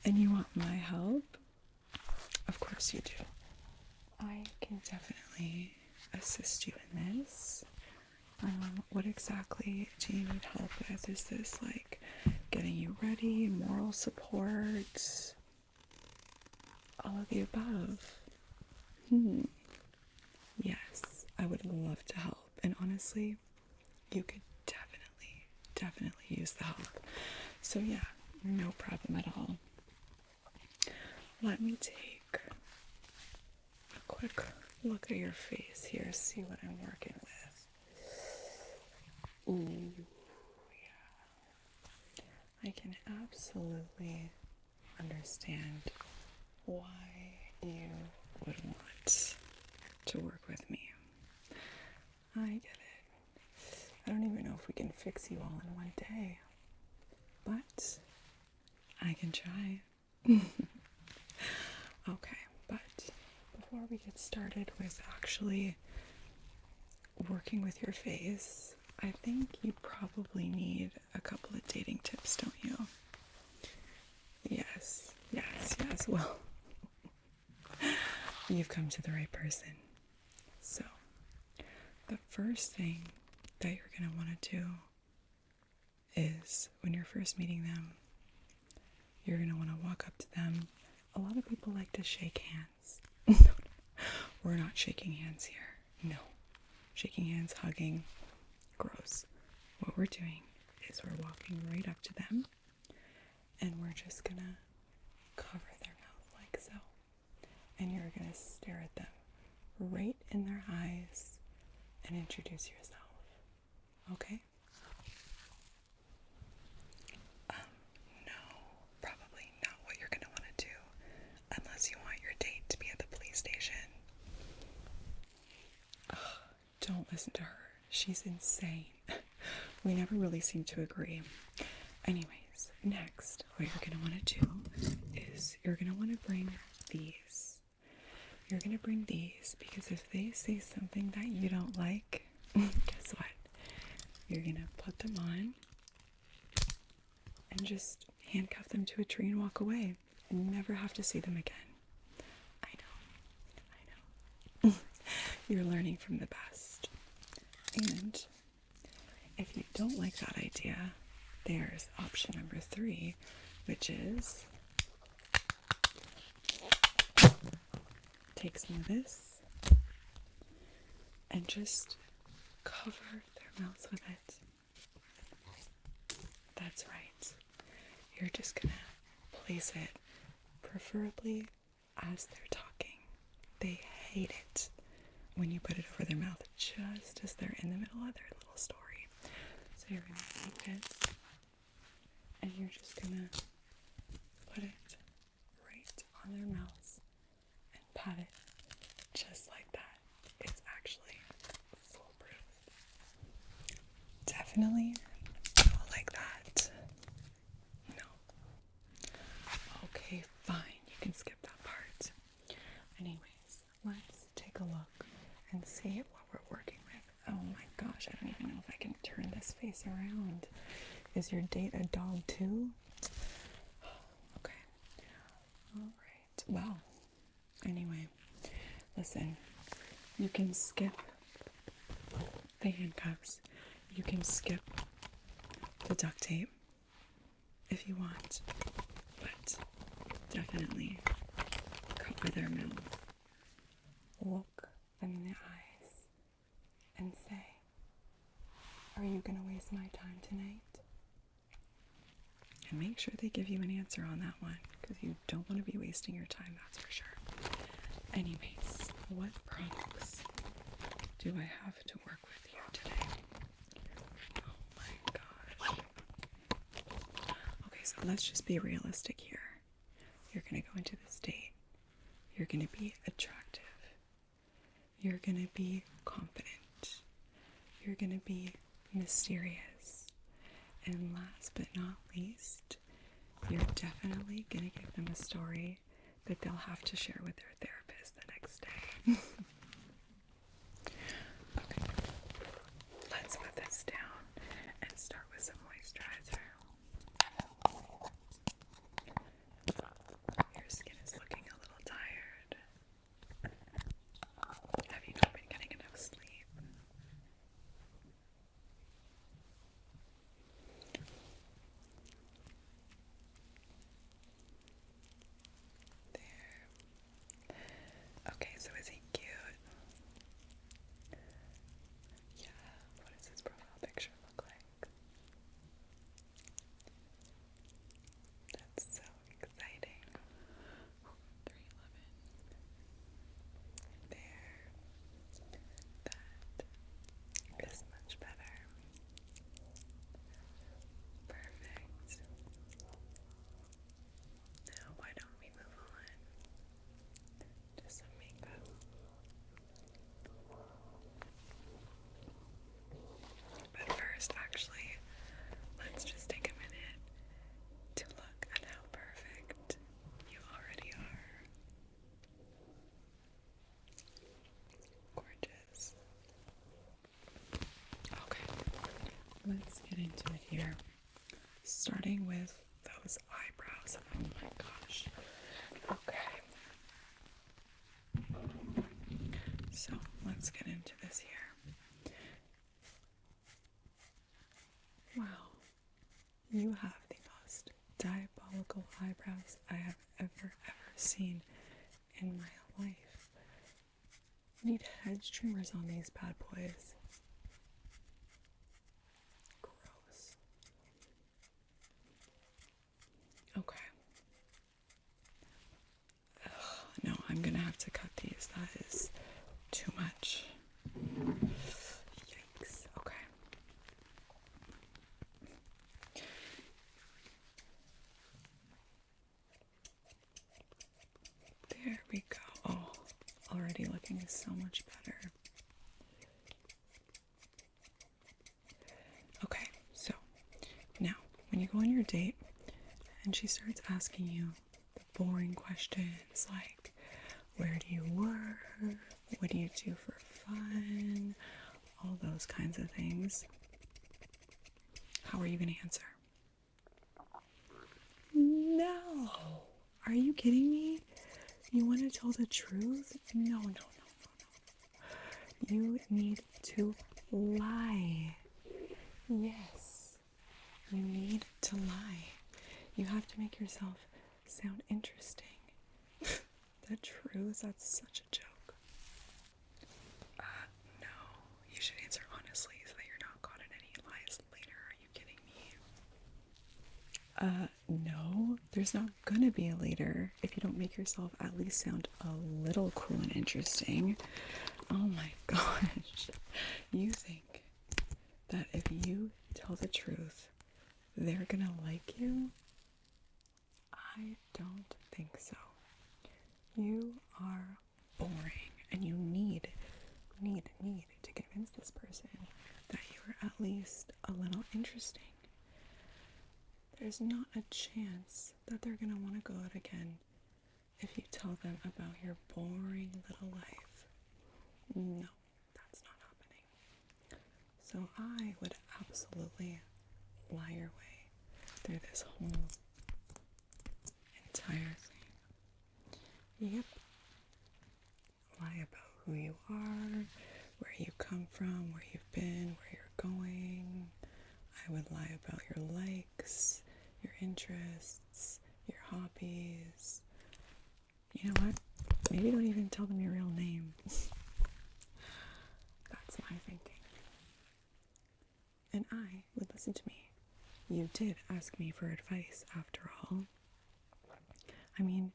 And you want my help? Of course you do. I can definitely assist you in this. What exactly do you need help with? Is this like getting you ready, moral support, all of the above? Yes, I would love to help. And honestly, you could definitely use the help. So yeah, no problem at all. Let me take a quick look at your face here, see what I'm working with. Ooh, yeah. I can absolutely understand why you would want to work with me. I get it. I don't even know if we can fix you all in one day, but I can try. Okay, but before we get started with actually working with your face, I think you probably need a couple of dating tips, don't you? Yes. Well, you've come to the right person. So, the first thing that you're going to want to do is when you're first meeting them, you're going to want to walk up to them. A lot of people like to shake hands. No, we're not shaking hands here. No. Shaking hands, hugging, gross. What we're doing is we're walking right up to them and we're just going to cover their mouth like so. And you're going to stare at them right in their eyes and introduce yourself. Okay? No, probably not what you're going to want to do unless you want your date to be at the police station. Ugh, don't listen to her. She's insane. We never really seem to agree. Anyways, next, what you're going to want to do is you're going to want to bring these. You're going to bring these because if they say something that you don't like, guess what? You're going to put them on and just handcuff them to a tree and walk away and never have to see them again. I know. You're learning from the best. And if you don't like that idea, there's option number 3, which is take some of this and just cover their mouths with it. That's right. You're just gonna place it preferably as they're talking. They hate it when you put it over their mouth just as they're in the middle of their little story. So you're gonna take this and you're just gonna put it right on their mouths and pat it just like that. It's actually foolproof. Definitely not like that. No. Okay, fine. You can skip that part. Anyways, let's take a look and see what we're working with. Oh my gosh, I don't even know if I can turn this face around. Is your date a dog too? Okay. Alright. Well, anyway, listen. You can skip the handcuffs. You can skip the duct tape if you want. But definitely cover their mouth. Look them in the eyes and say, "Are you going to waste my time tonight?" And make sure they give you an answer on that one, because you don't want to be wasting your time, that's for sure. Anyways, what products do I have to work with you today? Oh my gosh. Okay, so let's just be realistic here. You're going to go into this date. You're going to be attractive. You're going to be confident. You're going to be mysterious. And last but not least, you're definitely going to give them a story that they'll have to share with their therapist the next day. Okay, let's put this down and start with some moisturizer. here. Starting with those eyebrows. Oh my gosh. Okay. So let's get into this here. Wow. You have the most diabolical eyebrows I have ever seen in my life. You need head streamers on these bad boys. Gross. Okay. Ugh, no, I'm gonna have to cut these. That is too much. Yikes. Okay. There we go. Oh, already looking so much better. Okay, so now when you go on your date and she starts asking you the boring questions like, where do you work? What do you do for fun? All those kinds of things. How are you going to answer? No. Are you kidding me? You want to tell the truth? No. You need to lie. Yes. You need to lie. You have to make yourself sound interesting. The truth? That's such a joke. No. You should answer honestly so that you're not caught in any lies later. Are you kidding me? No. There's not gonna be a later if you don't make yourself at least sound a little cool and interesting. Oh my gosh. You think that if you tell the truth, they're gonna like you? I don't think so. You are boring, and you need to convince this person that you're at least a little interesting. There's not a chance that they're gonna want to go out again if you tell them about your boring little life. No, that's not happening. So I would absolutely lie your way through this whole entire thing. Yep. Lie about who you are, where you come from, where you've been, where you're going. I would lie about your likes, your interests, your hobbies. You know what? Maybe don't even tell them your real name. That's my thinking. And I would listen to me. You did ask me for advice after all. I mean,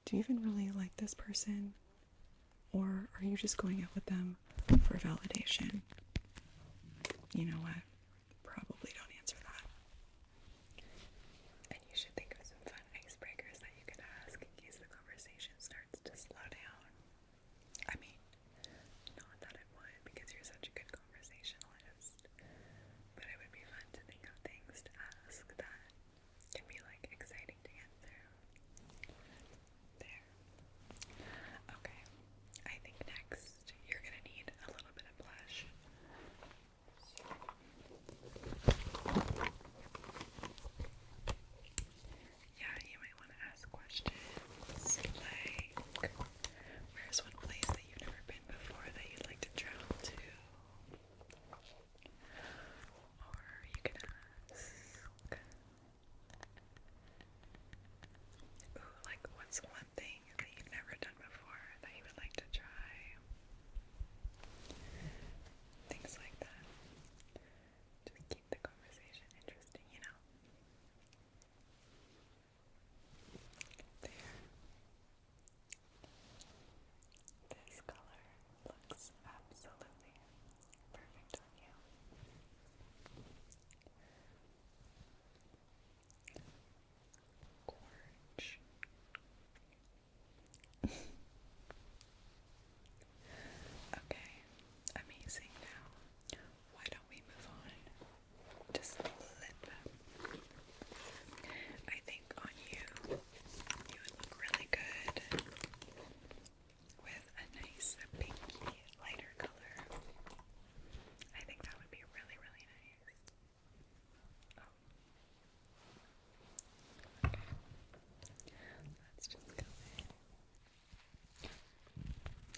do you even really like this person? Or are you just going out with them for validation? You know what? Probably don't answer that. And you should think of some fun icebreakers that you could ask in case the conversation starts to slow down. I mean, not that it would because you're such a good conversationalist, but it would be fun to think of things to ask that can be like exciting to get through. There. Okay. I think next you're gonna need a little bit of blush. So,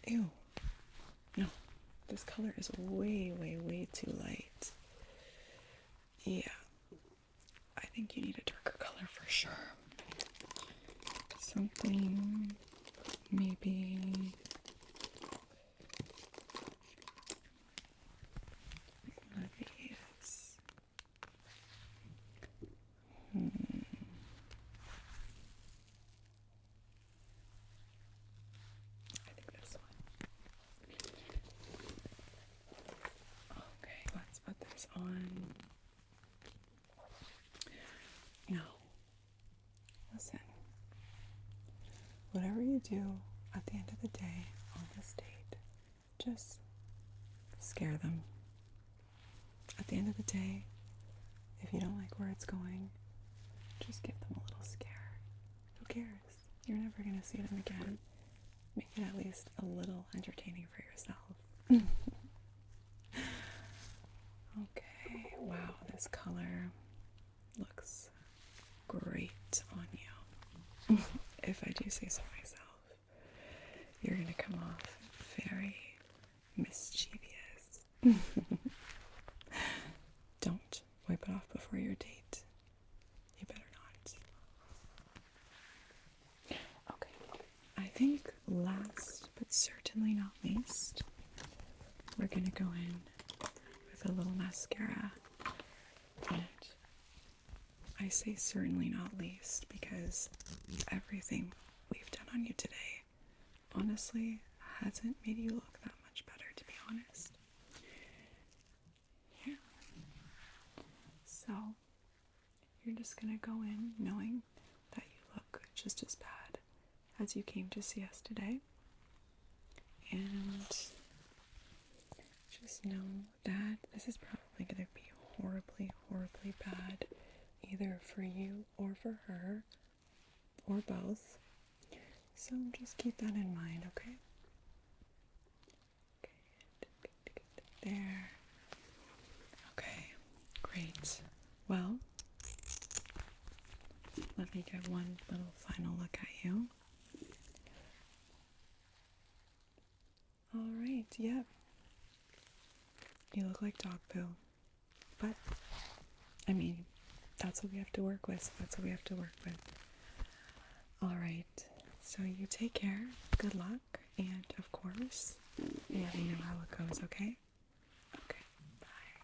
Ew. No, this color is way, way, way too light. Yeah, I think you need a darker color for sure. Something maybe one of these. I think this one. Okay, let's put this on. Now, listen. Whatever you do at the end of the day on this date, just scare them. At the end of the day, if you don't like where it's going, just give them a little scare. Who cares? You're never going to see them again. Make it at least a little entertaining for yourself. Okay, wow, this color looks great on you. If I do say so myself. You're going to come off very mischievous. Don't wipe it off before your date. You better not. Okay, I think last but certainly not least, we're going to go in with a little mascara. And I say certainly not least because everything we've done on you today honestly hasn't made you look that much better, to be honest. Yeah. So you're just gonna go in knowing that you look just as bad as you came to see us today, and just know that this is probably gonna be horribly, horribly bad, either for you or for her, or both. So just keep that in mind, okay? Okay, there. Okay, great. Well, let me get one little final look at you. Alright, yep. You look like dog poo. But, I mean, that's what we have to work with, so that's what we have to work with. Alright, so you take care, good luck, and of course, let me know how it goes, okay?